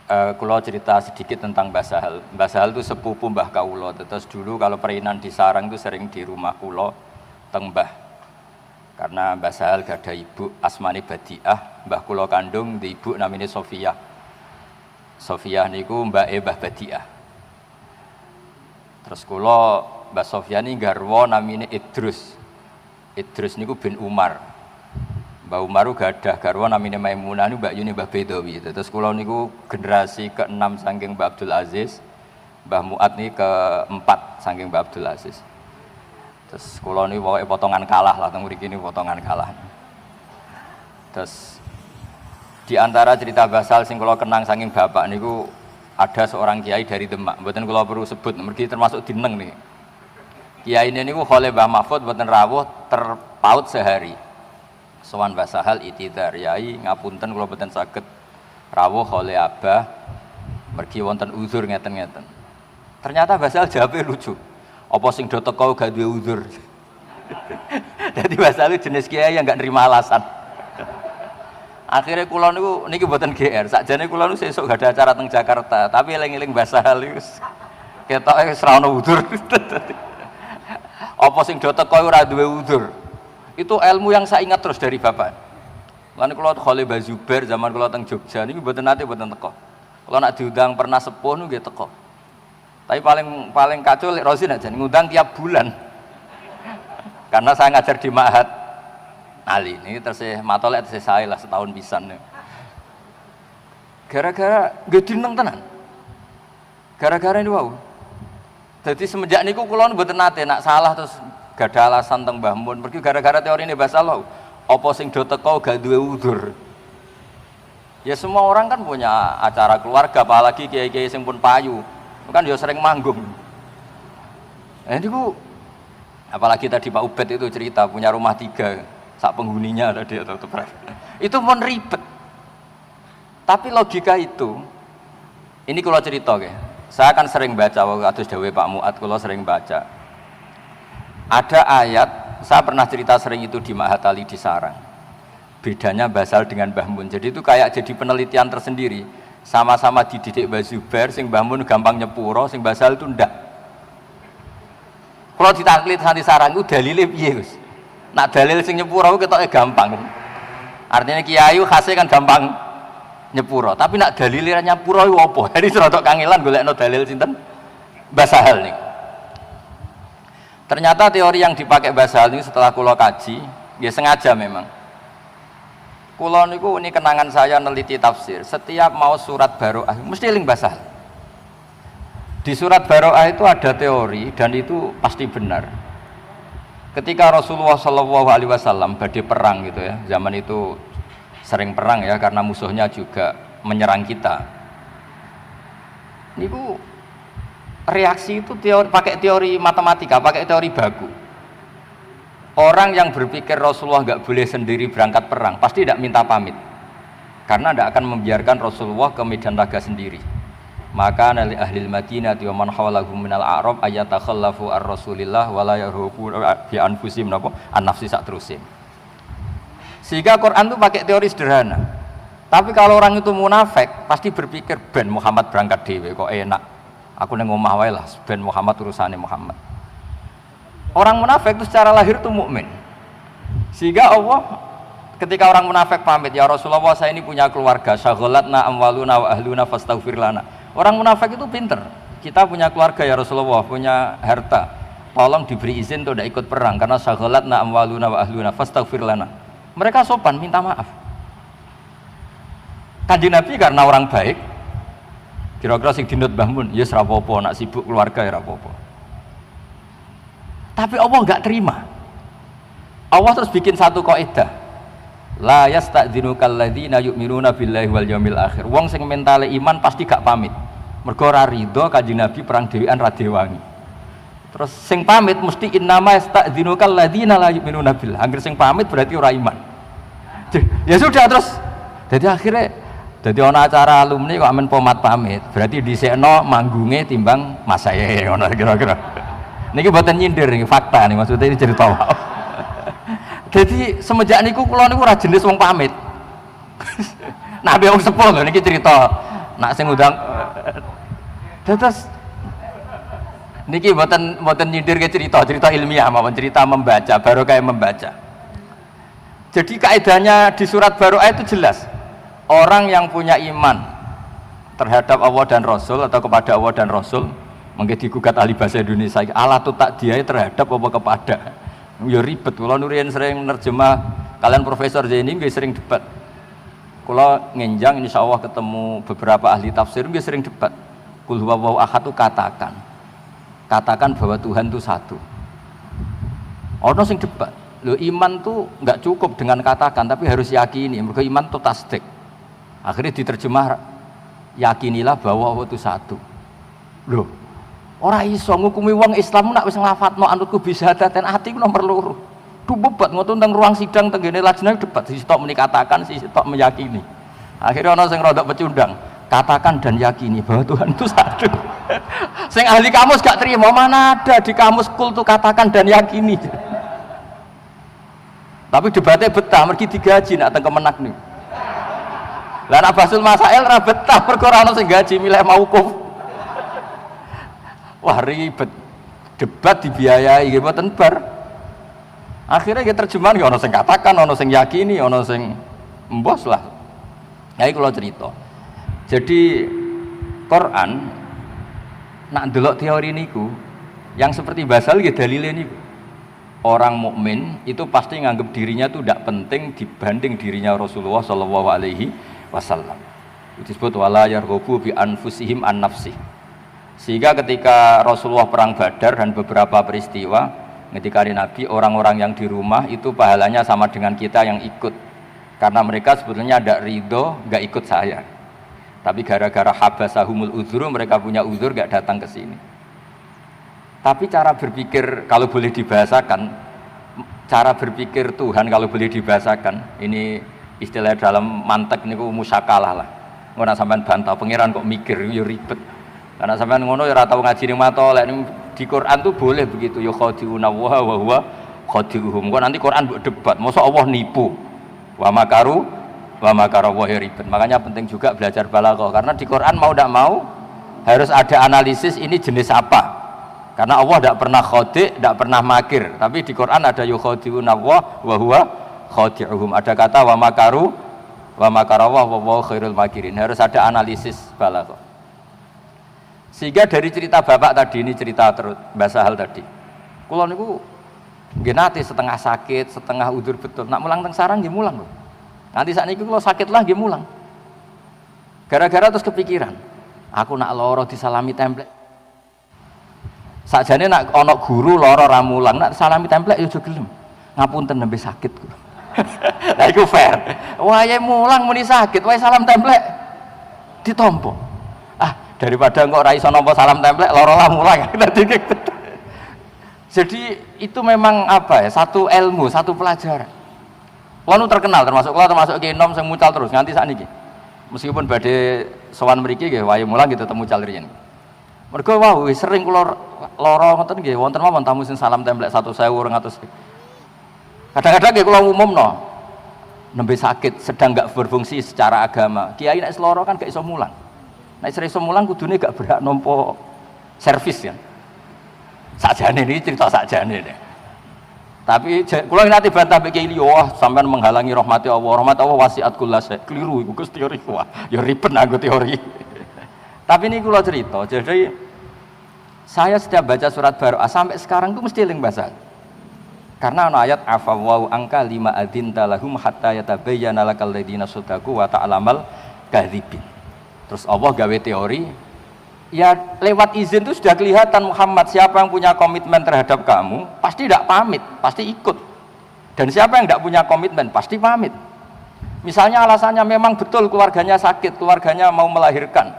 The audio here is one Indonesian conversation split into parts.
Kula cerita sedikit tentang Mbah Sahal. Mbah Sahal itu sepupu Mbah Kawula. Terus dulu kalau perinan di sarang itu sering di rumah kula teng Mbah. Karena Mbah Sahal gak ada ibu asmane Badiah, Mbah kula kandung di ibu namanya Sofiyah. Sofiyah niku mbake Mbah Badiah. Terus kula Mbah Sofiyah ini garwa namanya Idrus. Idrus niku bin Umar. Mbah Umar gak ada garwa namanya Maimunah niku Mbak Yuni Mbah Bedawi. Terus kula niku generasi ke-6 saking Mbah Abdul Aziz. Mbah Muat nih ke-4 saking Mbah Abdul Aziz. Terus kula niku pokoke potongan kalah lah teng mriki niku potongan kalah. Terus di antara cerita basal sing kula kenang saking bapak niku ada seorang kiai dari Demak. Mboten kula perlu sebut, mergi termasuk dineng nih. Kiai ini niku Khalil Mbah Mahfud mboten rawuh terpaut sehari. Sowan Mbah Sahal itidar yai ngapunten kula mboten saged rawuh Khalil Abah mergi wonten uzur ngeten-ngeten. Ternyata Mbah Sahal jawabe lucu. Apa sing do teko gak duwe uzur. Dadi Mbah Sahal jenis kiai yang gak nerima alasan. Akhirnya kula niku niki mboten GR. Sakjane kula niku sesuk gak ada acara teng Jakarta, tapi eling-eling Mbah Sahal iku ketoke wis ra ono uzur. Apa sing do teko ora duwe uzur. Itu ilmu yang saya ingat terus dari bapak. Lan kula Khalil Mbah Zubair zaman kula teng Jogja niku mboten nate mboten teko. Kula nak diundang pernah sepuh niku nggih teko. Tapi paling kacau lek Rozi nek ngundang tiap bulan. Karena saya ngajar di Ma'had Ali ini tersih matolek tersih saya lah setahun pisan. Gara-gara nggih dineng tenan. Gara-gara ini wau. Jadi semenjak niku kula mboten nate nak salah terus gak ada alasan teng Mbah Mun. Pergi gara-gara teori ini bahasa Allah. Apa sing do teko gak duwe udzur. Ya semua orang kan punya acara keluarga, apalagi kiai-kiai sing pun payu. Kan dia sering manggung. Niku apalagi tadi Pak Ubed itu cerita punya rumah 3, sak penghuninya ada dia atau itu pun ribet. Tapi logika itu, ini kalau cerita ya, saya akan sering baca waktu atus dawuh Pak Muat, kalau sering baca. Ada ayat, saya pernah cerita sering itu di Ma'had Ali di Sarang. Bedanya Basal dengan Mbah Mun. Jadi itu kayak jadi penelitian tersendiri. Sama-sama dididik Mbah Zubair, sing Mbah Mun gampang nyepuro, sing Basal itu ndak. Kalau ditaklid santi Sarang itu dalile piye, Gus? Nak dalil sing nyepuro ketoke gampang. Artinya kiai khase kan gampang nyepuro, tapi nak dalile nyepuro iku apa? Jadi serodok kangelan golekno dalil sinten? Mbah Sahal niku. Ternyata teori yang dipakai Mbah Sahal ini setelah kula kaji, ya sengaja memang. Kula niku ini kenangan saya neliti tafsir. Setiap mau surat Baroah mesti eling Mbah Sahal. Di surat Baroah itu ada teori dan itu pasti benar. Ketika Rasulullah SAW badhe perang gitu ya, zaman itu sering perang ya karena musuhnya juga menyerang kita. Niku reaksi itu pakai teori matematika, pakai teori baku. Orang yang berpikir Rasulullah nggak boleh sendiri berangkat perang, pasti tidak minta pamit, karena tidak akan membiarkan Rasulullah ke medan laga sendiri. Maka nali ahli Madinah wa man hawlahum minal a'rab ayatakhallafu ar-rasulillah wa la yarhubu bi anfusihim an-nafsi sak terusin. Sehingga Quran itu pakai teori sederhana. Tapi kalau orang itu munafik, pasti berpikir ben Muhammad berangkat dhewe kok enak. Aku nang omah wae lah, ben Muhammad urusane Muhammad. Orang munafik itu secara lahir itu mukmin. Sehingga Allah ketika orang munafik pamit, ya Rasulullah saya ini punya keluarga, syaghalatna amwaluna wa ahluna fastaghfir lana. Orang munafik itu pinter. Kita punya keluarga ya Rasulullah, punya harta. Tolong diberi izin untuk tidak ikut perang karena syaghalatna amwaluna wa ahluna fastaghfir lana. Mereka sopan minta maaf. Kanjeng Nabi karena orang baik, kira-kira sing dinut Mbah Mun, ya ora apa-apa, nak sibuk keluarga ya ora apa-apa. Tapi Allah enggak terima. Allah terus bikin satu kaidah. La yasta'dzinukal ladzina yu'minuna billahi wal yaumil akhir. Wong sing mentale iman pasti gak pamit. Mergo ora rido Kanjeng Nabi perang dhewean ra dewangi. Terus sing pamit mesti innama yasta'dzinukal ladzina la yu'minuna billah. Angger sing pamit berarti ora iman. Ya sudah terus. Jadi akhirnya jadi ana acara alumni kok amen pomat pamit, berarti dhisikno manggunge timbang mas saya ngono kira-kira. Niki mboten nyindir niki fakta nih maksudnya ini cerita wae. Jadi semenjak niku kula niku ora jenis wong pamit. Nah, wong sepuh lho niki cerita. Nak sing ngundang terus niki mboten nyindir ke cerita ilmiah mawon, cerita membaca, baru kayak membaca. Jadi kaidahnya di surat Baroah itu jelas. Orang yang punya iman terhadap Allah dan Rasul atau kepada Allah dan Rasul, mungkin digugat ahli bahasa Indonesia, alatut tak dia terhadap apa kepada. Ya ribet, kalau Nurian sering nerjemah, kalian Profesor Zaini nggih sering debat. Kalau ngenjang insya Allah ketemu beberapa ahli tafsir nggih sering debat. Qul huwallahu ahad itu katakan bahwa Tuhan itu satu. Ono sing debat. Loh, iman tuh nggak cukup dengan katakan, tapi harus yakini. Mergo iman itu tasdik. Akhirnya diterjemah yakinilah bahwa Allah itu satu. Loh, ora iso ngukumi wong Islam nak wis nglafatno anutku bisa daten ati ku nomor loro. Dubebat ngoten teng ruang sidang tenggene lajeng debat, sisi tok meni katakan, sisi tok meyakini. Akhirnya ana sing rodok pecundang, katakan dan yakini bahwa Tuhan itu satu. Sing ahli kamus gak terima, mana ada di kamus kul tuh katakan dan yakini. Tapi debatnya betah, mergi digaji nak teng kemenak nih. Lah nek Basul Masail ra betah perkara ora ono sing gaji milih mauquf. Wah ribet. Debat dibiayai nggih mboten bar. Akhirnya kita terjemahan ya ono sing katakan, ono sing yakini, ono sing embos lah. Nah, kalau cerita. Jadi Quran nak ndelok teori niku yang seperti basal nggih dalile niku. Orang mukmin itu pasti nganggap dirinya itu tidak penting dibanding dirinya Rasulullah sallallahu alaihi wasallam. Itu disebut wala yarghabu bi anfusihim an nafsi. Sehingga ketika Rasulullah perang Badar dan beberapa peristiwa ketika Nabi, orang-orang yang di rumah itu pahalanya sama dengan kita yang ikut, karena mereka sebetulnya ada ridho nggak ikut saya, tapi gara-gara habasahumul uzru, mereka punya uzur nggak datang ke sini. Tapi cara berpikir kalau boleh dibahasakan, cara berpikir Tuhan kalau boleh dibahasakan, ini istilah dalam mantek niku musyakalah lah. Ngono sampean bantah pangeran kok mikir yo ribet. Karena sampean ngono ya ora tau ngaji ning matolek di Quran tuh boleh begitu, ya khadi'una wa huwa khadi'uhum. Kok nanti Quran buat debat, masa Allah nipu. Wa makaru wa makara wa ribet. Makanya penting juga belajar balaghah, karena di Quran mau tidak mau harus ada analisis ini jenis apa. Karena Allah tidak pernah khadi', tidak pernah makir. Tapi di Quran ada ya khadi'una wa huwa khadi'uhum. Ada kata wa makaru wa makara wa huwa khairul makirin. Harus ada analisis balaghah. Sehingga dari cerita bapak tadi, ini cerita terus bahasa hal tadi. Kulo niku nggih nate setengah sakit, setengah udur betul. Nak mulang teng sarang nggih mulang lho. Nanti sakniki kulo sakit lah nggih mulang. Gara-gara terus kepikiran, aku nak loro disalami templek. Sakjane nak ana guru loro ra mulang, nak salami templek yo aja gelem. Ngapunten nembe sakit kulo. Lah iku fair. Wae mulang muni sakit, wae salam templek ditampa. Daripada engkau ora iso nampa salam templek loro lah mulang. Jadi itu memang apa ya, satu ilmu, satu pelajaran. Kulo terkenal termasuk Ki Nom sing mucal terus nganti sakniki. Meskipun badhe sowan mriki nggih wae mulang gitu temu mucal riyen. Mergo wau sering kula lara ngoten nggih wonten mawon tamu sing salam templek 1.200. Kadang-kadang nggih kula umumno nembe sakit sedang enggak berfungsi secara agama. Kiai nek lara kan gak iso mulang. Nek iso mulang kudune gak berhak nampa servis ya. Sakjane ini cerita sakjane deh. Tapi kula nanti bantah bagi ini, wah sampean menghalangi rahmati Allah. Rahmat Allah wasiat kullasy. Keliru iku Gus teori wah. Ya ribet nganggo teori. Tapi ini kula cerita. Jadi saya setiap baca surat Baroah sampai sekarang tuh mesti eling bahasa. Karena ana ayat afawau angka lima adzinta lahum hatta yatabayyana lakal ladzina shadaku wa ta'lamal kadzibin. Terus Allah gawe teori, ya lewat izin itu sudah kelihatan Muhammad siapa yang punya komitmen terhadap kamu pasti tidak pamit, pasti ikut. Dan siapa yang tidak punya komitmen pasti pamit. Misalnya alasannya memang betul keluarganya sakit, keluarganya mau melahirkan,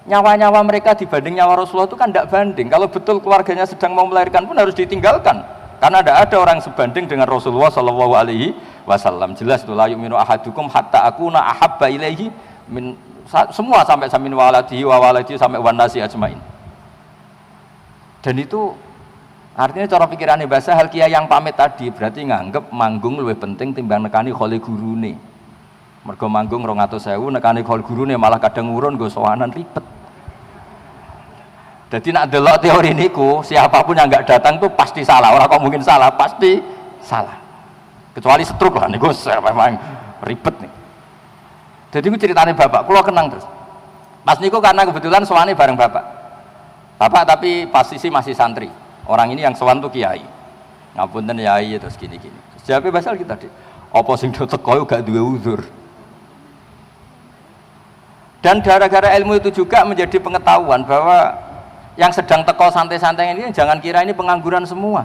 nyawa-nyawa mereka dibanding nyawa Rasulullah itu kan tidak banding. Kalau betul keluarganya sedang mau melahirkan pun harus ditinggalkan, karena tidak ada orang sebanding dengan Rasulullah Shallallahu Alaihi Wasallam. Jelas tuh la yu'minu ahadukum hatta akuna ahabba ilaihi min, semua sampai samin waladihi wa waladihi sampai wanasi ajmain. Dan itu artinya cara pikirannya bahasa hal kiai yang pamit tadi berarti nganggep manggung lebih penting timbang nekani kholi gurune. Mergo manggung 200.000 nekane kol gurune malah kadang ngurun nggo sowanan ribet. Jadi nak delok teori niku, siapapun yang nggak datang tuh pasti salah. Orang kok mungkin salah, pasti salah. Kecuali stroke lah niku memang ribet nih. Jadi itu ceritanya bapak, kalau kenang terus. Pas niku karena kebetulan sowane bareng bapak. Bapak tapi posisi masih santri. Orang ini yang sowan tuh kiai. Ngapunten yai terus gini-gini. Jawabnya basal kita deh. Apa sing do teko gak duwe uzur. Dan gara-gara ilmu itu juga menjadi pengetahuan bahwa yang sedang teko santai-santai ini jangan kira ini pengangguran semua.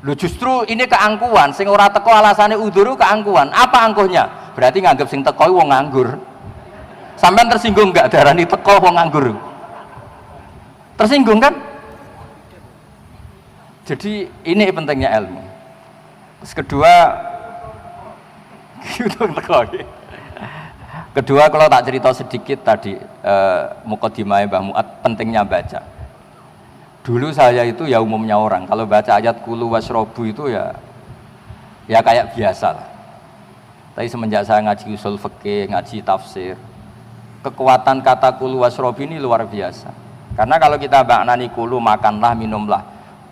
Lu justru ini keangkuhan, sing ora teko alasannya udzur keangkuhan. Apa angkuhnya? Berarti nganggep sing teko wong nganggur. Sampean tersinggung enggak darani teko wong nganggur? Tersinggung kan? Jadi ini pentingnya ilmu. Terus kedua kalau tak cerita sedikit tadi mukadimah Mbah Muat pentingnya baca. Dulu saya itu ya umumnya orang kalau baca ayat kulu wasrobu itu ya kayak biasa lah. Tapi semenjak saya ngaji usul fikih, ngaji tafsir, kekuatan kata kulu wasrobu ini luar biasa. Karena kalau kita maknani kulu makanlah, minumlah,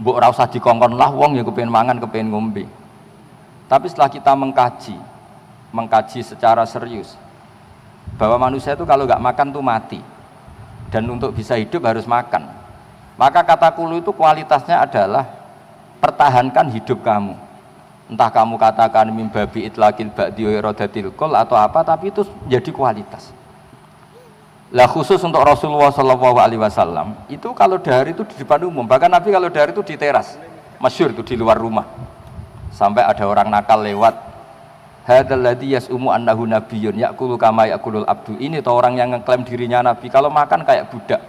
mbok ora usah dikongkon lah wong ya kepengin mangan, kepengin ngombe. Tapi setelah kita mengkaji secara serius bahwa manusia itu kalau nggak makan tuh mati, dan untuk bisa hidup harus makan. Maka kata kulu itu kualitasnya adalah pertahankan hidup kamu. Entah kamu katakan mimbabi itlaqil ba'di wa iradatil kul atau apa, tapi itu jadi kualitas. Lah khusus untuk Rasulullah SAW itu kalau dahar itu di depan umum, bahkan Nabi kalau dahar itu di teras, masyhur itu di luar rumah. Sampai ada orang nakal lewat, hadzal ladzi yas'umu annahu nabiyyun ya'kulu kama ya'kulul abdu. Ini tuh orang yang ngeklaim dirinya nabi, kalau makan kayak budak.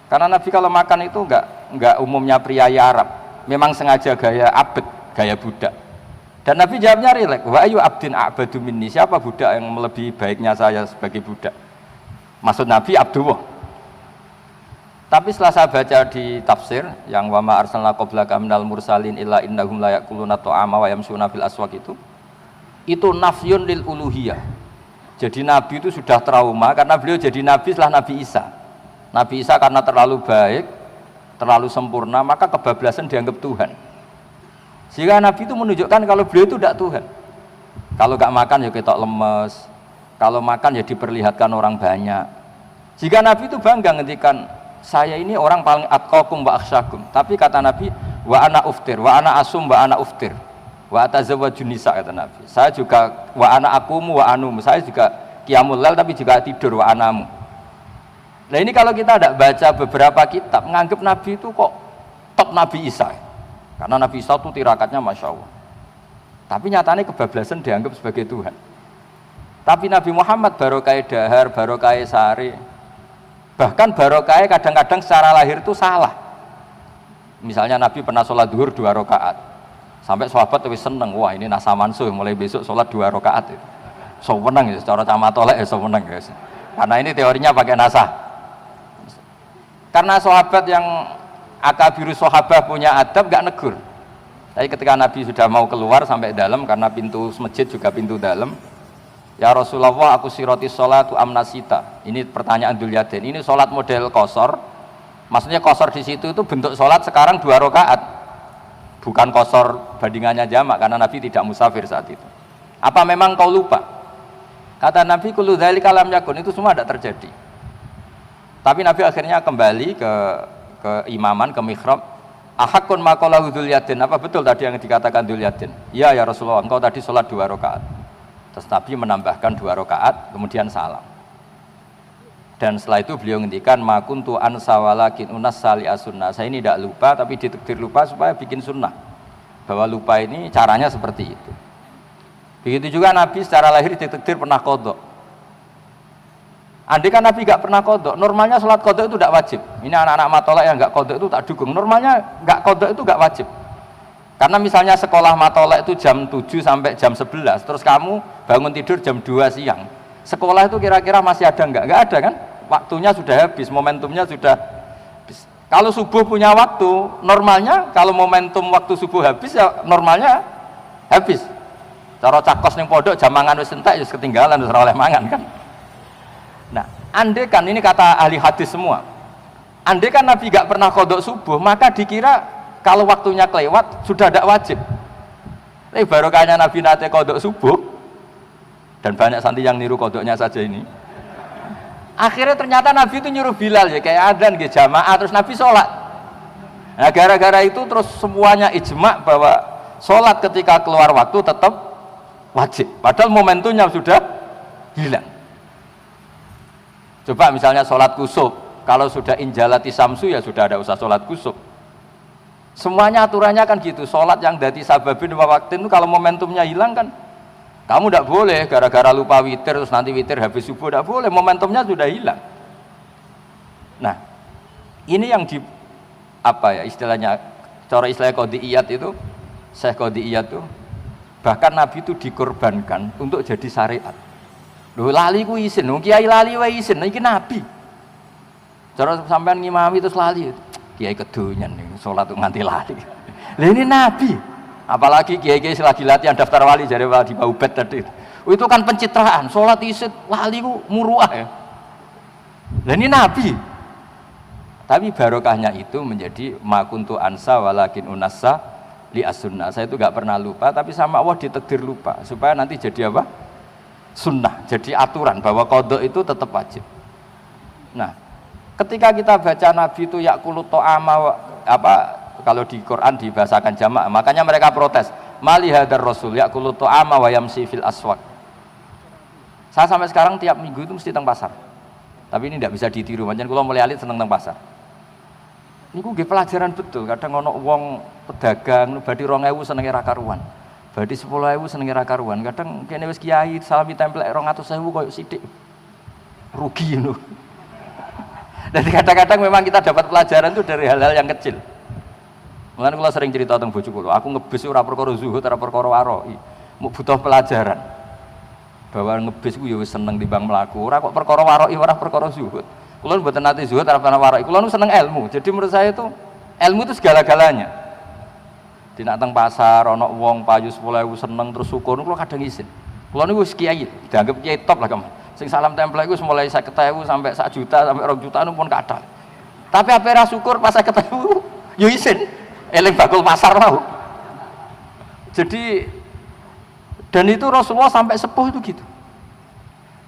Karena Nabi kalau makan itu enggak umumnya pria Arab, memang sengaja gaya abd, gaya budak. Dan Nabi jawabnya rileks, wa ayu abdin a'badu minni, siapa budak yang melebihi baiknya saya sebagai budak? Maksud Nabi Abdullah. Tapi setelah saya baca di tafsir yang wa ma arsalna qablaka minal mursalin illa innahum la ya'kuluna ta'ama wa yamshuna fil aswaq itu nafyun lil uluhiyah. Jadi Nabi itu sudah trauma karena beliau jadi Nabi setelah Nabi Isa. Nabi Isa karena terlalu baik, terlalu sempurna, maka kebablasan dianggap Tuhan. Sehingga Nabi itu menunjukkan kalau beliau itu tidak Tuhan. Kalau gak makan ya ketok lemes, kalau makan ya diperlihatkan orang banyak. Jika Nabi itu bangga ngendikan, saya ini orang paling atqakum wa akhsyakum. Tapi kata Nabi, wa ana uftir, wa ana asum, wa ana uftir, wa atazawwajun nisa, kata Nabi. Saya juga wa ana akumu wa anum, saya juga qiyamul lail tapi juga tidur wa anamu. Nah ini kalau kita tidak baca beberapa kitab, menganggap Nabi itu kok top Nabi Isa. Karena Nabi Isa itu tirakatnya Masya Allah. Tapi nyatanya kebablasan dianggap sebagai Tuhan. Tapi Nabi Muhammad barokah dahar, barokah sari, bahkan barokah kadang-kadang secara lahir itu salah. Misalnya Nabi pernah sholat duhur 2 rakaat, sampai sahabat lebih seneng, wah ini nasa mansuh, mulai besok sholat 2 rakaat. So menang ya, secara camatolek ya so menang guys. Karena ini teorinya pakai nasa. Karena sahabat yang akabiru sahabah punya adab gak negur. Tapi ketika Nabi sudah mau keluar sampai dalam, karena pintu masjid juga pintu dalam, ya Rasulullah aku siroti sholatu amnasita. Ini pertanyaan Dzul Yadain. Ini sholat model qashar. Maksudnya qashar di situ itu bentuk sholat sekarang 2 rakaat. Bukan qashar bandingannya jamak karena Nabi tidak musafir saat itu. Apa memang kau lupa? Kata Nabi kullu dzalika lam yakun, itu semua tidak terjadi. Tapi Nabi akhirnya kembali ke imaman, ke mihrab. Ahakun maqalahu Dzul Yadain, apa betul tadi yang dikatakan Dzul Yadain? Iya ya Rasulullah, engkau tadi sholat 2 rakaat. Terus Nabi menambahkan 2 rakaat, kemudian salam. Dan setelah itu beliau ngendikan ma kuntu ansa walakin unas sali as-sunnah. Saya ini tidak lupa, tapi ditakdir lupa supaya bikin sunnah. Bahwa lupa ini caranya seperti itu. Begitu juga Nabi secara lahir ditakdir pernah qadha. Andai kan Nabi gak pernah qadha, normalnya sholat qadha itu tidak wajib. Ini anak-anak matolak yang gak qadha itu tak dukung. Normalnya gak qadha itu gak wajib. Karena misalnya sekolah matolak itu jam 7 sampai jam 11, terus kamu bangun tidur jam 2 siang. Sekolah itu kira-kira masih ada enggak? Enggak ada kan? Waktunya sudah habis, momentumnya sudah habis. Kalau subuh punya waktu, normalnya kalau momentum waktu subuh habis ya normalnya habis. Cara cakos ning pondok jam mangan wis entek wis ketinggalan wis ora oleh mangan kan. Nah, andai kan ini kata ahli hadis semua. Andai kan Nabi gak pernah kodok subuh, maka dikira kalau waktunya kelewat sudah tidak wajib. Tapi barokahnya Nabi nate kodok subuh, dan banyak santri yang niru kodoknya saja ini. Akhirnya ternyata Nabi itu nyuruh Bilal ya kayak adzan gitu jamaah, terus Nabi sholat. Nah gara-gara itu terus semuanya ijma bahwa sholat ketika keluar waktu tetap wajib. Padahal momentumnya sudah hilang. Coba misalnya sholat kusuf, kalau sudah injalati samsu ya sudah ada usah sholat kusuf. Semuanya aturannya kan gitu. Sholat yang dati sababin waktu itu kalau momentumnya hilang kan, kamu tidak boleh gara-gara lupa witir terus nanti witir habis subuh, tidak boleh, momentumnya sudah hilang. Nah, ini yang di apa ya istilahnya, cara istilah qadiyat itu, Syekh qadiyat itu, bahkan Nabi itu dikorbankan untuk jadi syariat. Loh lali ku isin, kiai lali wae isin, iki Nabi. Cara sampean ngimami terus lali, kiai kedonyan nih, sholat nganti lali. Lah ini Nabi. Apalagi kiai-kiai selagi latihan daftar wali jadi wali Ubed tadi. Itu kan pencitraan, sholat isin lali ku muruah ya. Lah ini Nabi. Tapi barokahnya itu menjadi makuntu ansa walakin unassa li as-sunnah. Saya itu gak pernah lupa, tapi sama Allah ditakdir lupa supaya nanti jadi apa? Sunnah, jadi aturan bahwa qadha itu tetap wajib. Nah, ketika kita baca Nabi itu yakulut to'ama apa kalau di Quran dibahasakan jamaah, makanya mereka protes. Mali hadar Rasul yakulut to'ama wa yamsi fil aswaq. Saya sampai sekarang tiap minggu itu mesti teng pasar. Tapi ini tidak bisa ditiru, macam kalau mulai alit seneng teng pasar. Ini gue pelajaran betul. Kadang ono wong pedagang, badi 2.000 senenge ra karuan. Badi 10.000 senenge ra karuan. Kadang kene wis kiai salami templek 200.000 koyo sithik. Rugi lho. Jadi kadang-kadang memang kita dapat pelajaran itu dari hal-hal yang kecil. Mulane kula sering cerita tentang bojo kula, aku ngebis ora perkara zuhud, ora perkara waroi. Mau butuh pelajaran. Bahwa ngebis ku ya wis seneng timbang mlaku. Ora kok perkara waroi, ora perkara zuhud. Kula mboten nate zuhud, ora pernah waroi. Kula nu seneng ilmu. Jadi menurut saya itu ilmu itu segala-galanya. Di nak teng pasar ana wong payu 10.000 seneng terus syukur kula kadang isin. Kula niku wis kiai, dianggap kiai top lah kamu. Sing salam templek iku mulai 50.000 sampai 1 juta sampai 2 juta pun kathah. Tapi ape ra syukur pas 50.000 yo isin. Eling bakul pasar mau. Jadi dan itu Rasulullah sampai sepuh itu gitu.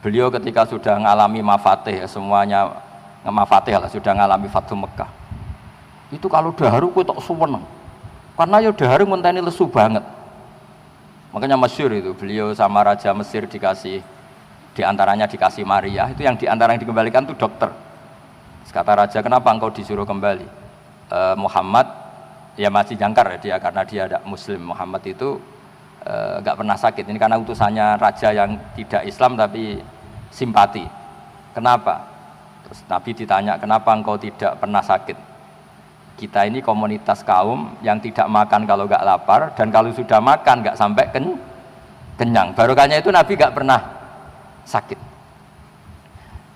Beliau ketika sudah mengalami mafatih semuanya mafatih lah, sudah mengalami Fathu Mekah. Itu kalau daharu kowe tok suweneng. Karena ya daharu ngenteni lesu banget. Makanya masyhur itu beliau sama raja Mesir dikasih diantaranya dikasih Maria, itu yang diantara yang dikembalikan itu dokter. Kata raja, kenapa engkau disuruh kembali? Muhammad ya masih jangkar ya dia karena dia ada Muslim. Muhammad itu nggak pernah sakit. Ini karena utusannya raja yang tidak Islam tapi simpati. Kenapa? Terus Nabi ditanya, kenapa engkau tidak pernah sakit? Kita ini komunitas kaum yang tidak makan kalau nggak lapar dan kalau sudah makan nggak sampai kenyang. Barokahnya itu Nabi nggak pernah sakit.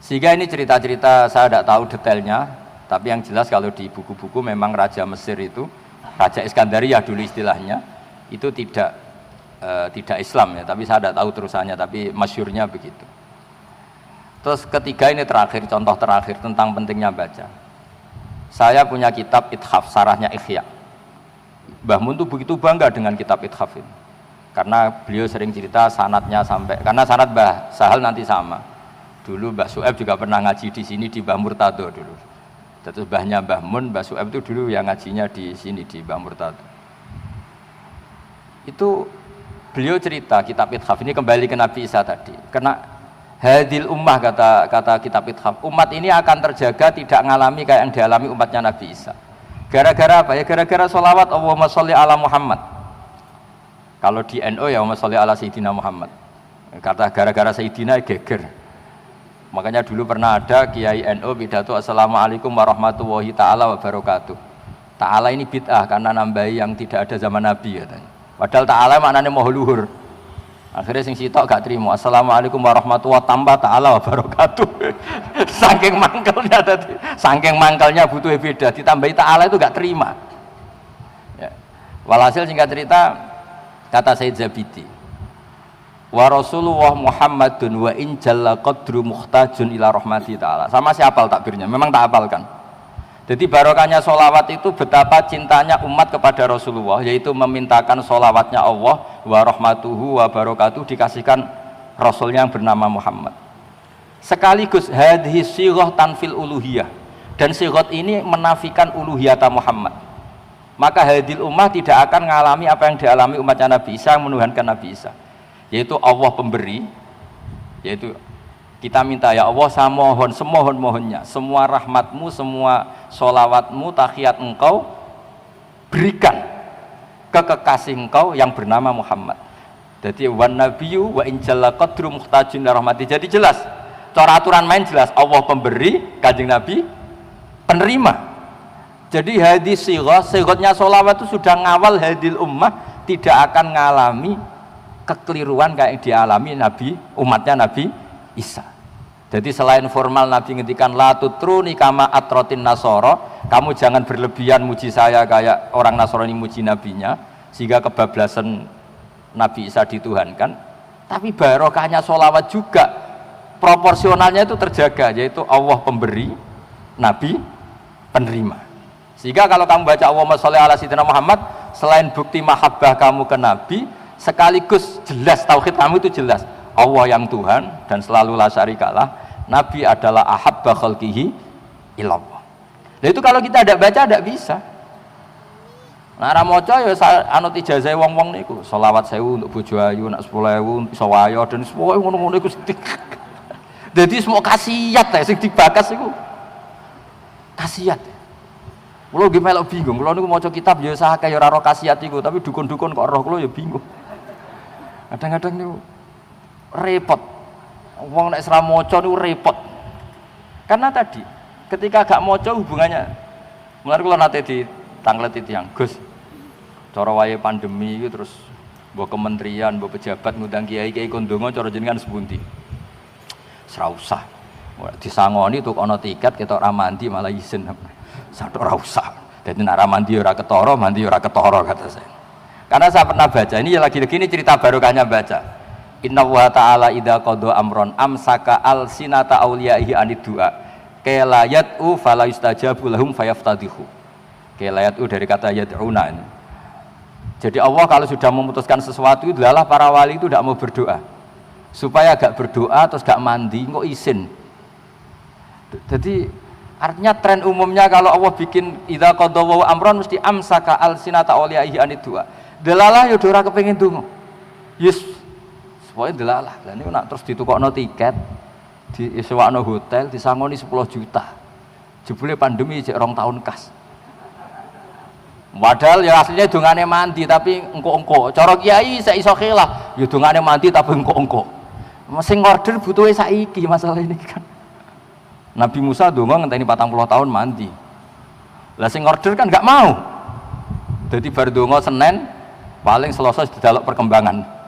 Sehingga ini cerita-cerita saya tidak tahu detailnya, tapi yang jelas kalau di buku-buku memang Raja Mesir itu, Raja Iskandaria dulu istilahnya, itu tidak Islam ya, tapi saya tidak tahu terusannya, tapi masyhurnya begitu. Terus ketiga ini terakhir, contoh terakhir tentang pentingnya baca. Saya punya kitab Ithaf, sarahnya Ihya. Mbah Mun tuh begitu bangga dengan kitab Ithaf ini. Karena beliau sering cerita sanadnya sampai, karena sanad Mbah Sahal nanti sama. Dulu Mbah Su'aib juga pernah ngaji di sini di Mbah Murtado dulu. Terus mbahnya Mbah Mun, Mbah Su'aib itu dulu yang ngajinya di sini di Mbah Murtado. Itu beliau cerita kitab Ithaf ini kembali ke Nabi Isa tadi. Karena hadil ummah kata kitab Ithaf, umat ini akan terjaga tidak mengalami kayak yang dialami umatnya Nabi Isa. Gara-gara apa ya? Gara-gara sholawat Allahumma sholli ala Muhammad. Kalau di NU ya Allahumma sholli ala Sayyidina Muhammad. Kata gara-gara Sayyidina geger. Makanya dulu pernah ada Kiai NU pidato Assalamualaikum warahmatullahi ta'ala wabarakatuh. Ta'ala ini bid'ah karena nambahi yang tidak ada zaman Nabi katanya. Padahal ta'ala maknanya moho luhur. Akhirnya sing sitok gak terima. Assalamualaikum warahmatullahi tambah ta'ala wabarakatuh. Saking mangkelnya tadi. Saking mangkelnya butuh beda. Ditambahi ta'ala itu gak terima. Ya. Walhasil singkat cerita, kata Said Zabidi, wa Rasulullah Muhammadun wa in jalla qadru muhtajun ila rahmati ta'ala. Sama si hafal takbirnya, memang tak hafalkan. Jadi barokahnya sholawat itu betapa cintanya umat kepada Rasulullah, yaitu memintakan sholawatnya Allah wa rahmatuhu wa barakatuh dikasihkan Rasulnya yang bernama Muhammad. Sekaligus hadhi sighah tanfil uluhiyah, dan sighah ini menafikan uluhiyata Muhammad. Maka hadil ummah tidak akan mengalami apa yang dialami umatnya Nabi Isa yang menuhankan Nabi Isa, yaitu Allah pemberi, yaitu kita minta ya Allah saya mohon semohon-mohonnya semua rahmatmu, semua sholawatmu, tahiyat engkau berikan ke kekasih engkau yang bernama Muhammad. Jadi wan nabiyyu wa in jalla qadru muhtajin rahmati. Jadi jelas, cara aturan main jelas, Allah pemberi, kanjeng Nabi penerima. Jadi hadis sighahnya sholawat itu sudah ngawal hadil ummah tidak akan mengalami kekeliruan kayak yang dialami Nabi, umatnya Nabi Isa. Jadi selain formal Nabi ngendikan la tutruni kama atrotin nasoro, kamu jangan berlebihan muji saya kayak orang Nasrani muji nabinya sehingga kebablasan Nabi Isa dituhankan. Tapi barokahnya sholawat juga proporsionalnya itu terjaga, yaitu Allah pemberi, Nabi penerima. Sehingga kalau kamu baca Allahumma sholli ala sayyidina Muhammad, selain bukti mahabbah kamu ke Nabi, sekaligus jelas tauhid kamu itu jelas Allah yang Tuhan dan selalu la syarikalah, Nabi adalah ahabba khalqihi ilallah. Nah itu kalau kita tidak baca tidak bisa. Nah ramoco ya anut ijazah wong-wong niku, sholawat 1000 untuk bojo ayu, nak 10.000 iso wayo dan semua ngono-ngono iku. Jadi semua khasiat sing dibakas iku. Khasiat. Kulo nggih melok bingung, kulo niku maca kitab ya sakake ya ora ro khasiat iku, tapi dukun-dukun kok roh kulo ya bingung. Kadang-kadang niku repot. Wong nek ora maca niku repot. Karena tadi ketika gak maca hubungannya. Mulane kula nate ditangleti tiyang, Gus. Cara wayahe pandemi iki terus mbok kementerian, mbok pejabat ngundang kiai-kiai kon donga cara jenengan sepundi. Ora usah. Disangoni tuk ana tiket ketok ra mandi malah izin. Sadok ora usah. Dadi nek ra mandi ora ketara, mandi ora ketara kata saya. Karena saya pernah baca, ini lagi-lagi ini cerita barokahnya baca. Inna wa ta'ala idha qadha amron amsaka al-sinata awliyaihi anid du'a kela yad'u fala yustajabu lahum fayaftadihu. Kela yad'u dari kata yad'una ini. Jadi Allah kalau sudah memutuskan sesuatu, adalah para wali itu tidak mau berdoa supaya gak berdoa terus gak mandi, kok izin. Jadi artinya tren umumnya kalau Allah bikin idha qadha wa amron mesti amsaka al-sinata awliyaihi anid du'a. Delalah ya ora kepengin donga. Yes pokoknya delalah, dan ini nak terus ditukokno tiket, disewakno hotel, disangoni 10 juta. Jebule pandemi cek 2 tahun kas. Padahal ya aslinya dongane mandi tapi engko-engko. Cara kiai saya iso khilaf, ya dongane mandi tapi engko-engko. Sing order butuhe saiki masalah ini kan. Nabi Musa donga ngenteni 40 tahun mandi. Lah sing order kan gak mau. Jadi bar donga Senin paling Selasa didelok perkembangan.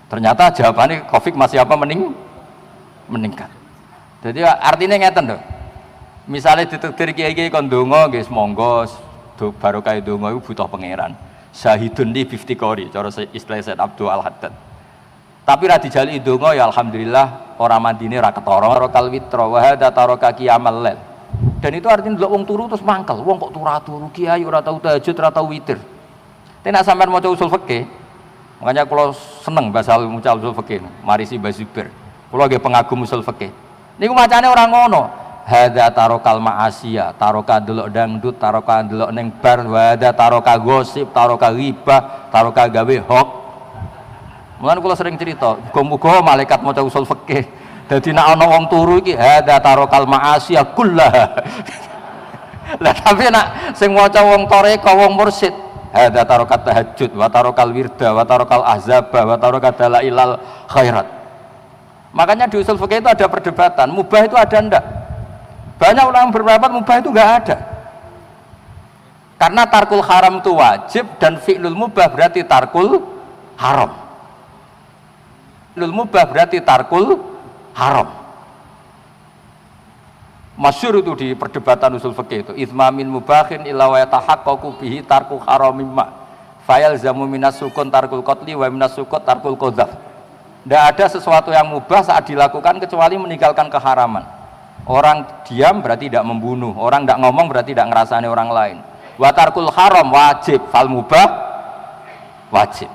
Ternyata jawabannya Covid masih apa meningkat. Jadi artinya ngeten lho. Misalnya ditakdir kiai-kiai kon donga nggih monggo barokah donga iku butuh pangeran. Syahidun li 50 qori cara istilah Said Abdul Al-Haddad. Tapi ra dijali donga ya alhamdulillah ora mandine ra ketara kal witra wa hadza taraka qiyamal lail. Dan itu artinya delok wong turu terus mangkel. Wong kok turu kiai ora tau tahajud, ora tau witir. Tapi nek sampean maca usul fikih, makanya kalau seneng bahasa mucal usul fikih, marisi Bazuber. Kalau nggih pengagum usul fikih. Niku macane orang ngono. Hadza tarokal ma'asiya, taroka delok dangdut, taroka delok ning bar, hadza taroka gosip, taroka ghibah, taroka gawe hoax. Mulane kula sering cerita, muga-muga malaikat maca usul fikih. Dadi nek ana wong turu iki hadza tarokal ma'asiya kullaha. Lah tapi nek sing maca wong toreka, wong mursyid hadza tarokat tahajud wa tarokal wirda wa tarokal ahzaba wa tarokat dalailal khairat. Makanya di usul fikih itu ada perdebatan, mubah itu ada ndak? Banyak ulama berpendapat mubah itu enggak ada. Karena tarkul haram itu wajib dan fi'lul mubah berarti tarkul haram. Fi'lul mubah berarti tarkul haram. Masyhur itu di perdebatan usul fikih itu itsmamin mubahin illa wa yatahaqqaqu bihi tarku haramim ma fayal zamu minas sukun tarkul qatli wa minas sukut tarkul qadzaf. Tidak ada sesuatu yang mubah saat dilakukan kecuali meninggalkan keharaman. Orang diam berarti tidak membunuh, orang tidak ngomong berarti tidak ngerasani orang lain. Wa tarkul haram wajib, fal mubah wajib.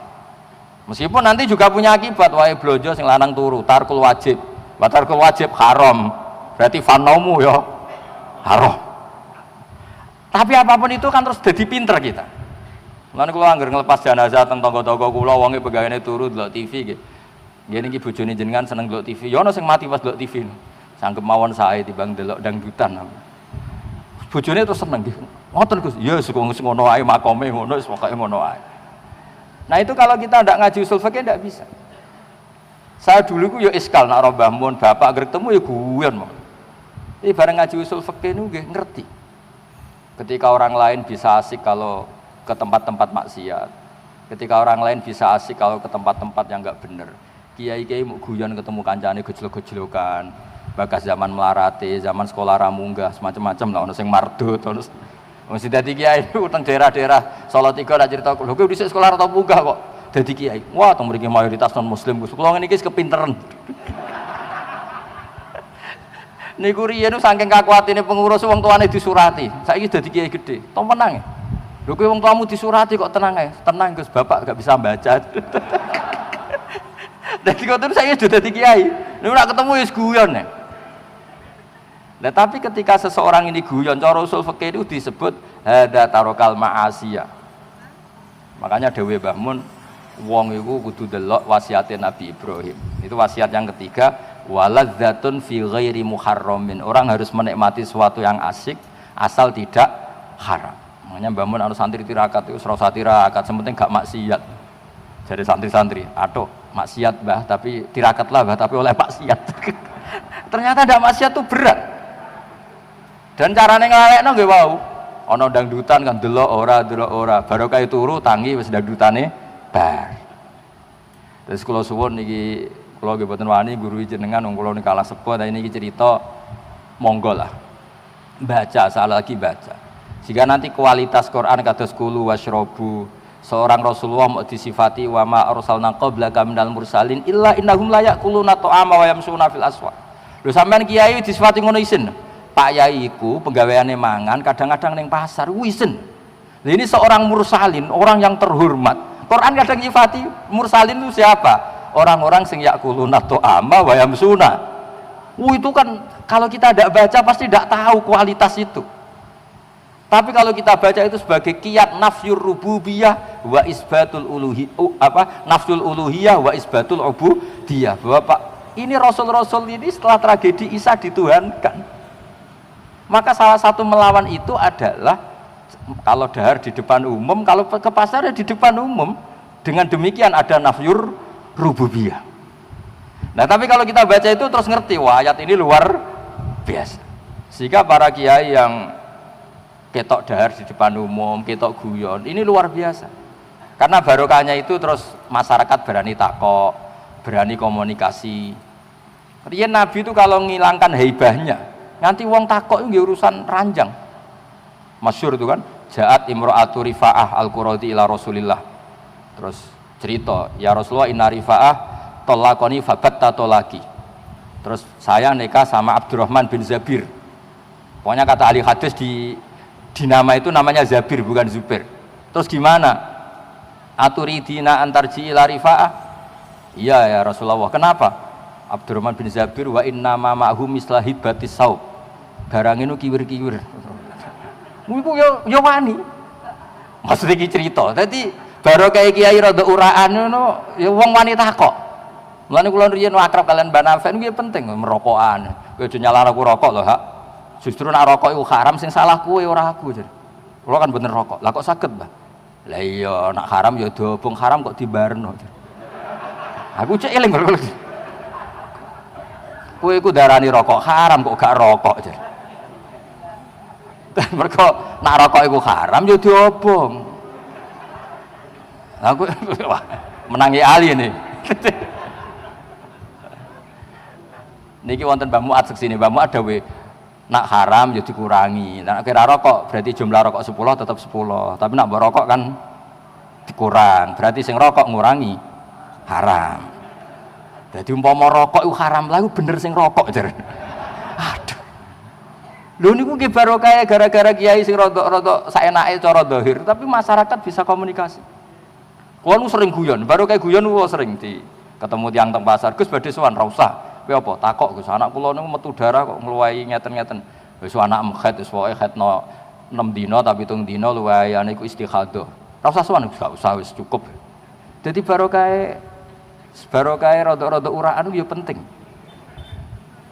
Meskipun nanti juga punya akibat, wae blojo sing lanang turu, tarkul wajib. Wa tarkul wajib haram, berarti fanomu ya haram. Tapi apapun itu kan terus jadi pinter kita. Lan kula anggere nglepas jenazah teng tangga-tangga kula wonge pegawene turu delok TV nggih. Ngene iki bojone jenengan seneng delok TV. Ya ana sing mati pas delok TV. Sangkep mawon sae timbang delok dangdutan. Bojone terus seneng nggih. Ngoten Gus. Ya ngono ae makome ngono wis pokoke ngono ae. Nah itu kalau kita tidak ngaji usul fikih tidak bisa. Saya dulu ku ya iskal nak Mbah Mun bapak anggere ketemu ya guyon mong. Iki bareng ngaji usul fikih niku nggih ngerti. Ketika orang lain bisa asik kalau ke tempat-tempat maksiat. Ketika orang lain bisa asik kalau ke tempat-tempat yang enggak benar. Kiai-kiai mau guyon ketemu kancane gejlok-gejlokan, bakas zaman melarate, zaman sekolah ramunggah, semacam-macam lah ono sing mardut, ono mesti dadi kiai utang daerah-daerah Solo 3 nak cerita lho kowe dhisik sekolah rata munggah kok dadi kiai. Wah, tong mriki mayoritas non muslim Gus. Kula ngene iki kepinteran. Niku riyen saking kakuatine pengurus wong tuane disurati, saiki dadi kiai gede. Tong menang. Lho kowe wong tuamu disurati kok tenang ae. Tenang Gus, bapak gak bisa baca. Dadi kok terus saya sudah dadi kiai. Nek ora ketemu wis guyon ya. Nah, tapi ketika seseorang ini guyon, cara usul fikih itu disebut hadza tarokal ma'asiyah. Makanya Dewi Mbah Mun, wong iku kudu delok wasiate Nabi Ibrahim. Itu wasiat yang ketiga, waladzatun fi ghairi muharramin. Orang harus menikmati sesuatu yang asik asal tidak haram. Makanya Mbah Mun anu santri tirakat itu ora usah tirakat, sementing gak maksiat. Jadi santri-santri, aduh maksiat Mbah, tapi tirakatlah Mbah, tapi oleh maksiat. Ternyata ndak maksiat itu berat. Dan carane nglalekno nggih wau. Ana dangdutan kan delok ora, barokah turu tangi wis dangdutane bar. Terus kula suwun niki kula nggih boten wani guru jenengan wong kula niki kalah sepuh, ta niki cerita monggo lah. Baca, salah lagi baca. Jika nanti kualitas Quran kados kulu wasyrobu, seorang Rasulullah mau disifati wa ma arsalna qablaka minal mursalin illa innahum la yaquluna ta'ama wa yamsuna fil aswaq. Lho sampean kiai disifati ngono isin. Pak Yai iku penggaweane mangan kadang-kadang ning pasar wisen. Nah, ini seorang mursalin, orang yang terhormat. Quran kadang nyifati mursalin itu siapa? Orang-orang sing yaquluna ta'ama wa yamsuna. Itu kan kalau kita tidak baca pasti tidak tahu kualitas itu. Tapi kalau kita baca itu sebagai kiat nafyur rububiyah wa isbatul nafsul uluhiyah wa isbatul ubudiyah. Bahwa Pak, ini rasul-rasul ini setelah tragedi Isa dituhankan. Maka salah satu melawan itu adalah kalau dahar di depan umum, kalau ke pasar ya di depan umum. Dengan demikian ada nafyur rububiyah. Nah, tapi kalau kita baca itu terus ngerti, wah ayat ini luar biasa. Sehingga para kiai yang ketok dahar di depan umum, ketok guyon, ini luar biasa. Karena barokahnya itu terus masyarakat berani takok, berani komunikasi. Riyen Nabi itu kalau menghilangkan haibahnya, nanti wong takok itu urusan ranjang. Masyhur itu kan, Ja'at imra'atu Rifa'ah al-Quradi ila Rasulillah. Terus cerita, ya Rasulullah inna Rifa'ah tolakoni fabatta tolaki. Terus saya nikah sama Abdurrahman bin Zabir. Pokoknya kata ahli hadis di nama itu namanya Zabir bukan Zubair. Terus gimana? Aturidina antarji ila Rifa'ah? Iya ya Rasulullah. Kenapa? Abdurrahman bin Zabir wa inna ma ma'hum misla hibatis saub. Barang ini kiwir-kiwir. Iku yo wani. Maksudnya iki cerita. Dadi baru kayak kiai rada uraan ngono, ya wong wani takok. Mulane kula riyen akrab kalian Mbak Nafen kuwi penting merokokan. Kowe aja nyalahno aku rokok lho, Hak. Justru nek rokok iku haram sing salah kowe ora aku. Kula kan bener rokok. Lah kok saged, Mbah? Lah iya nek haram ya dobong haram kok dibarno. Aku cek eling kok. Kowe iku darani rokok haram kok gak rokok. Mergo nek rokok iku haram ya diobong. Aku menangi ali ini. Niki wonten Mbah Muat seksine, Mbah Muat dawuh nak haram ya dikurangi. Nek kira rokok berarti jumlah rokok 10 tetap 10. Tapi nak mbok rokok kan dikurang. Berarti sing rokok ngurangi haram. Jadi umpama rokok itu haram lah, bener sing rokok jar. Aduh. Lho niku ki barokah gara-gara kiai sing rada saenake cara zahir, tapi masyarakat bisa komunikasi. Kulo nu sering guyon, barokah guyon kulo sering di ketemu tiyang teng pasar, Gus badhe sowan ra usah. Kowe apa takok Gus, anak kula niku metu darah kok ngluwahi ngeten-ngeten. Wis anak mekhet wis pokoke khetno 6 dina tapi 7 dina luwihane iku istikhadah. Ra usah sowan Gus, gak usah wis cukup. Jadi barokah rada-rada uraan itu ya penting.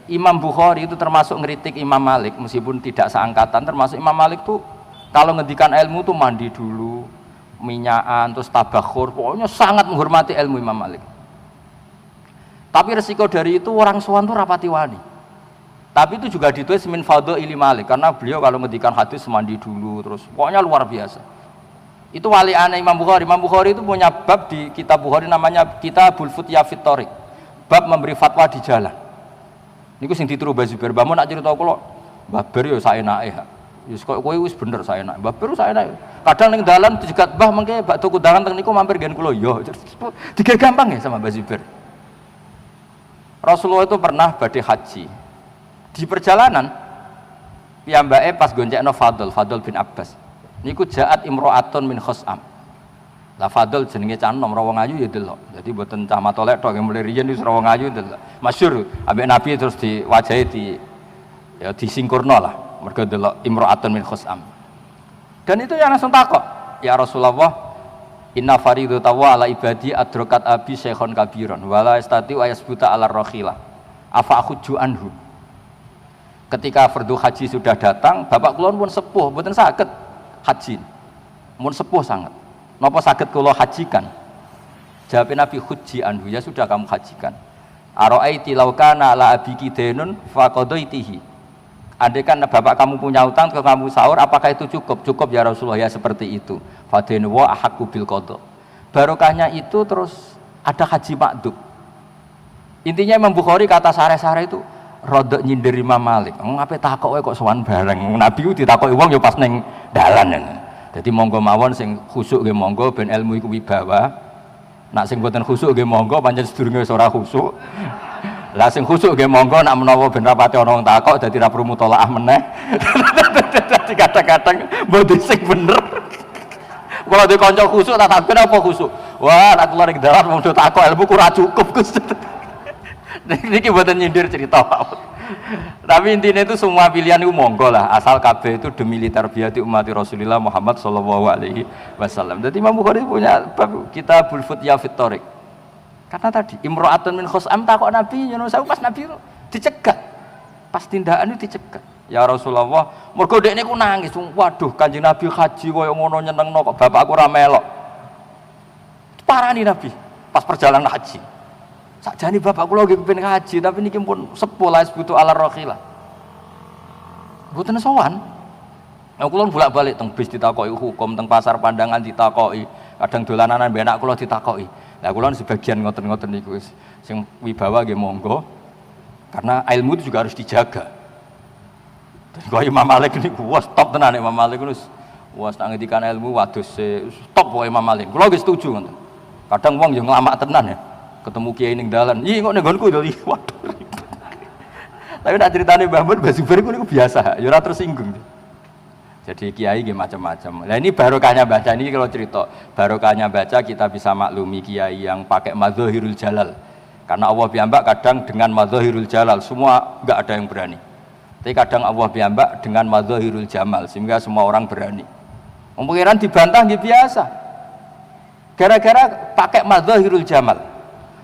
Imam Bukhari itu termasuk ngeritik Imam Malik meskipun tidak seangkatan, termasuk Imam Malik tuh kalau ngendikan ilmu tuh mandi dulu, minyakan, terus tabakhur, pokoknya sangat menghormati ilmu Imam Malik. Tapi resiko dari itu orang sowan tuh rapati wani. Tapi itu juga ditulis min fadhaili Malik karena beliau kalau ngendikan hadis mandi dulu terus pokoknya luar biasa. Itu wali aneh Imam Bukhari. Imam Bukhari itu punya bab di kitab Bukhari namanya Kitabul Futya fit Thoriq. Bab memberi fatwa di jalan. Niku sing ditiru Mbah Zubair. Mbahmu nak cerita kula, Mbah Ber yo saenake. Wis koyo kowe wis bener saenake. Mbah Ber saenake. Kadang ning dalan dijegat, "Mbah mengke bakdo kundangan teng niku mampir nggen kula." Yo, digawe gampang ya sama Mbah Zubair. Rasulullah itu pernah badhe haji. Di perjalanan piyambake pas goncekno Fadl bin Abbas. Niku jaat imro'atun min khos'am. Lah Fadl jenenge canom rawong ayu ya delok. Jadi mboten cah matolek tok mulai riyen wis rawong ayu delok. Masyhur ambek Nabi terus diwajahi ya disingkurno lah. Mergo delok imro'atun min khos'am. Dan itu yang langsung takok, "Ya Rasulullah, inna faridata wa ala ibadi adrokat abi syekhon kabiron wala istati wa yasbuta ala rakhilah. Afa akhudju anhu." Ketika fardu haji sudah datang, bapak kula pun sepuh, mboten saged haji, mun sepuh sangat. Napa saged kula hajikan? Jawab Nabi, "Hujji anhu, ya sudah kamu hajikan." Ara'aiti law kana la abiki denun faqadaitihi. Andai kan bapak kamu punya utang ke kamu sahur, apakah itu cukup? Cukup ya Rasulullah, ya seperti itu. Fadenu wa ahaqqu bil qada. Barokahnya itu terus ada haji makdub. Intinya Imam Bukhari kata sare-sare itu rodok nyindir Imam Malik. Ngapain takoke kok sowan bareng? Nabi ku ditakoki wong ya pas ning dalan. Jadi monggo mawon sing khusuk nggih monggo ben ilmu iku wibawa. Nak sing boten khusuk nggih monggo pancen sedurunge ora khusuk. Lah sing khusuk nggih monggo nak menawa ben rapati ana wong takok dadi ra perlu mutolaah meneh. Dadi kadang-kadang mboten sing bener. Kalau di kanca khusuk tak takon apa khusuk? Wah, nak kula ning dalan wong do takok ilmu ku ora cukup Gus. Niki mboten nyindir cerita. Tapi intinya itu semua pilihan itu monggo lah, asal kabeh itu demi tarbiyati umat Rasulullah Muhammad sallallahu alaihi wasallam. Jadi Imam Bukhari punya bab Kitabul Futya fit Thoriq. Karena tadi imro'atun min khos'am takok Nabi, ya saya pas Nabi dicegat. Pas tindakan itu dicegat. Ya Rasulullah, mergo dekne ku nangis. Waduh, Kanjeng Nabi haji koyo ngono nyenengno kok bapakku ora melok. Parani Nabi pas perjalanan haji. Sakjane bapak kula nggih kepengin haji, tapi niki pun sepuh la isbutu ala rakhilah. Mboten sowan. Nah, kula bolak-balik teng bis ditakoki hukum, teng pasar pandangan ditakoki, kadang dolanan mbek anak kula ditakoki. Lah kula sebagian ngoten-ngoten niku wis sing wibawa nggih monggo. Karena ilmu itu juga harus dijaga. Dan kaya Imam Malik niku wis top tenan Imam Malik wis nak ngendikan ilmu waduh stop wae Imam Malik. Kula nggih setuju ngoten. Kadang wong yo nglamak tenan ya. Ketemu kiai ning dalan, "Ih kok ning nggonku lho." Waduh. Tapi nak critane Mbah Mun Mbah Zubair niku biasa, ya ora tersinggung. Jadi kiai nggih macam-macam. Lah ini barokahnya baca ini kalau cerita, barokahnya baca kita bisa maklumi kiai yang pakai madzahirul jalal. Karena Allah piyambak kadang dengan madzahirul jalal semua enggak ada yang berani. Tapi kadang Allah piyambak dengan madzahirul jamal sehingga semua orang berani. Pengiran dibantah nggih biasa. Gara-gara pakai madzahirul jamal.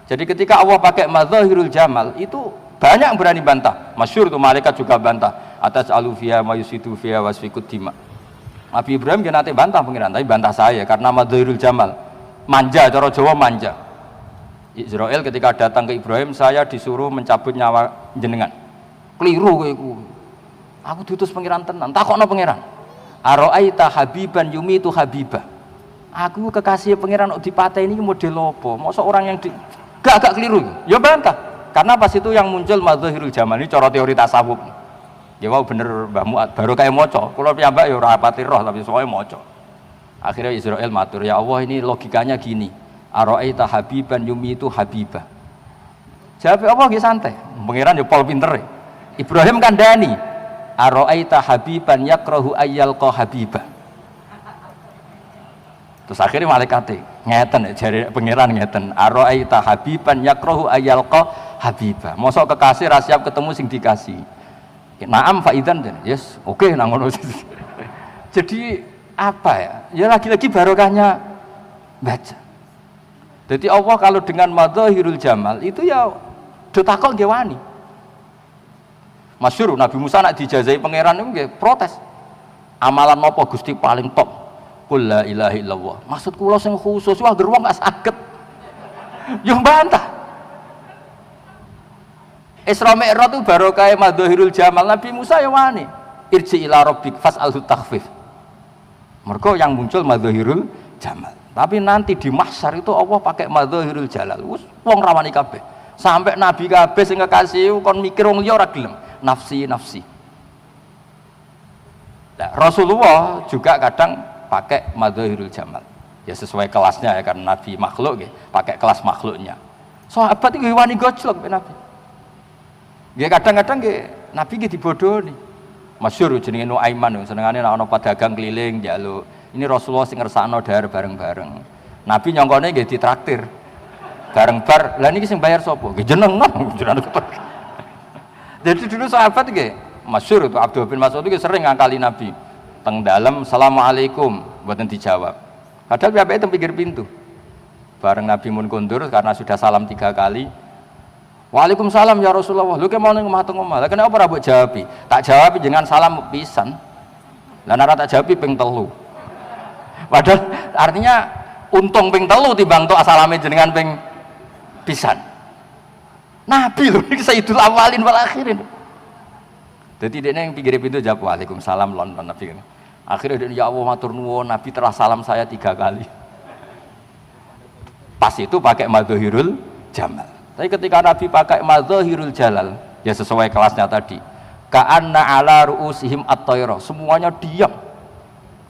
Jadi ketika Allah pakai madzahirul jamal itu banyak yang berani bantah. Masyhur tuh malaikat juga bantah. Atas alufiya mayusidu fiya wasfikut dima. Nabi Ibrahim dia nanti bantah pengiran, tapi bantah saya karena madzahirul jamal. Manja, cara Jawa manja. Israel ketika datang ke Ibrahim, saya disuruh mencabut nyawa jenengan. Keliru kowe. Aku diutus pengiran tenan. Takokno pengiran. Ara'aita habiban yumitu habibah. Aku kekasih pengiran dipateni ini model apa? Masa orang yang gak keliru. Ya bantah. Karena pas itu yang muncul madzahirul jamal ini cara teori tasawuf. Ya wow bener Mbah Muat baru kayak moco. Kula piyambak ya ora pati roh tapi soalnya moco. Akhirnya Israel matur, "Ya Allah ini logikanya gini. Ara'aita habiban yumitu habibah." Jawab apa nggih santai. Pangeran yo pol pinter. Ibrahim kandhani, "Ara'aita habiban yakrahu ayyalqa habibah." Terus akhirnya malaikate ngeten jare pangeran ngeten, "Ara'aita habiban yakrahu ayyalqa habibah." Mosok kekasih ra siap ketemu sing dikasih. Naam faidan, yes, oke nang ngono. Jadi apa ya? Ya lagi-lagi barokahnya baca. Jadi Allah kalau dengan madzahirul jamal itu ya do takok nggih wani. Masyhur Nabi Musa nak dijazai pangeran itu nggih protes. Amalan napa Gusti paling top? Qul la ilaha illallah. Maksud kula sing khusus wah geruang gak saged. Yo bantah. Isra Mi'raj itu barokah madzahirul jamal. Nabi Musa ya wani. Irji ila rabbik fas'alhu takhfif. Mergo yang muncul madzahirul jamal. Tapi nanti di mahsyar itu Allah pakai madzahirul jalal. Wong rawani kabeh. Sampai nabi kabeh sing kekasih kon mikir wong liya ora gelem. Nafsi nafsi. Nah, Rasulullah juga kadang pakai madzahirul jamal. Ya sesuai kelasnya ya karena nabi makhluk nggih, pakai kelas makhluknya. Sahabat iki wani gojlok nabi. Nggih kadang-kadang nggih nabi nggih dibodohi. Masyhur jenenge Nuaiman senengane nek ana pedagang keliling njaluk. Ini Rasulullah sing ngersakno dahar bareng-bareng. Nabi nyongkone nggih ditraktir. Bareng bar. Lah niki sing bayar sapa? Nggih jenengan. Jadi dulu sahabat nggih masyhur itu Abdul bin Mas'ud itu sering ngakali Nabi. Teng dalem Assalamualaikum mboten dijawab. Padahal piyambake teng pinggir pintu. Bareng Nabi mun kondur karena sudah salam 3 kali. Waalaikumsalam ya Rasulullah. Lho ke mau ning omah-omah. Lah kenapa ora mbok jawabi? Tak jawab jenengan salam pisan. Lah nek tak jawab ping 3. Padahal artinya untung ping 3 timbang tok asalame jenengan ping pisan. Nabi lho iki sayyidul awalin wal akhirin. Dadi dekne yang pinggir pintu jawab Waalaikumsalam lon Nabi. Akhirnya dia ya Allah matur nuwun Nabi telah salam saya 3 kali. Pas itu pakai madzahirul jamal. Tapi ketika Nabi pakai madzahirul jalal, ya sesuai kelasnya tadi. Ka'anna ala ru'usihim at-tayra, semuanya diam.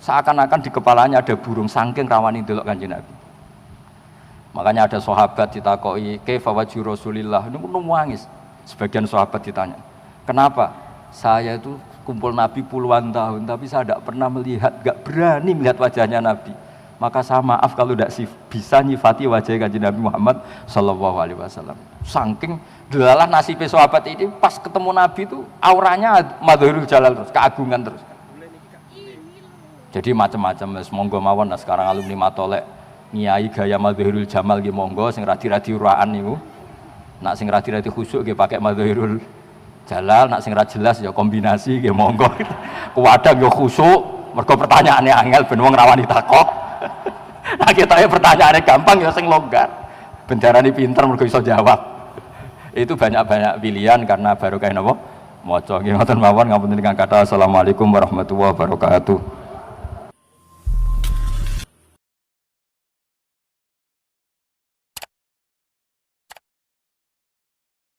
Seakan-akan di kepalanya ada burung saking rawani delok Kanjeng Nabi. Makanya ada sahabat ditakoki, "Kaifa wajhu Rasulillah?" Ini nangis. Sebagian sahabat ditanya, "Kenapa? Saya itu kumpul Nabi puluhan tahun, tapi saya tidak pernah melihat, gak berani melihat wajahnya Nabi. Maka saya maaf kalau tidak bisa nyifati wajah Kanjeng Nabi Muhammad Sallallahu Alaihi Wasallam." Saking delalah nasibnya sahabat ini pas ketemu Nabi itu auranya madzahirul jalal terus, keagungan terus. Jadi macam-macam, monggo mawon. Nah sekarang alumni Matolek ngiyai gaya madzahirul jamal nggih monggo, sing radi-radi uraan niku. Nak sing radi-radi khusyuk nggih pakai madzahirul jalal, nak sing ra jelas ya kombinasi nggih monggo. Kuwadang ya khusyuk, mergo pertanyaane angel ben wong rawani takok. Nah kita ya pertanyaannya gampang ya sing longgar. Bendarane pinter mergo iso jawab. Itu banyak-banyak pilihan karena barokah napa? Maca nggih ngoten mawon ngapunten ingkang kathah. Assalamualaikum warahmatullahi wabarakatuh.